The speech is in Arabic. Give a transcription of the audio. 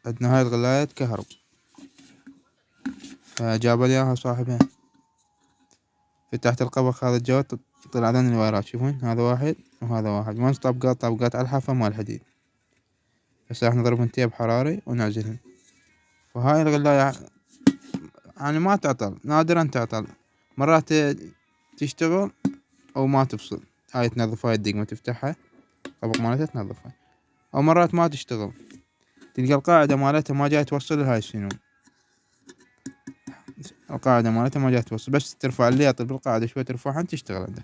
عندنا هاي الغلاية كهرب، فجاب لي اياها صاحبها. فتحت القبخ هذا الجوات، طلع لنا الوايرات، شوفون هذا واحد وهذا واحد، 1 طبقات على الحافة مال الحديد. هسه راح نضربهن تياب حراري ونعزلهن. فهاي الغلاية يعني ما تعطل، نادرا تعطل، مرات تشتغل او ما تفصل. هاي تنظفها يديك ما تفتحها، الطبق مالتها تنظفها، او مرات ما تشتغل، تلقى القاعدة مالتها ما جاي توصل لهاي السنون. القاعدة مالتها ما جاي توصل، بس ترفع الليط بالقاعدة شوي ترفعها تشتغل عندك.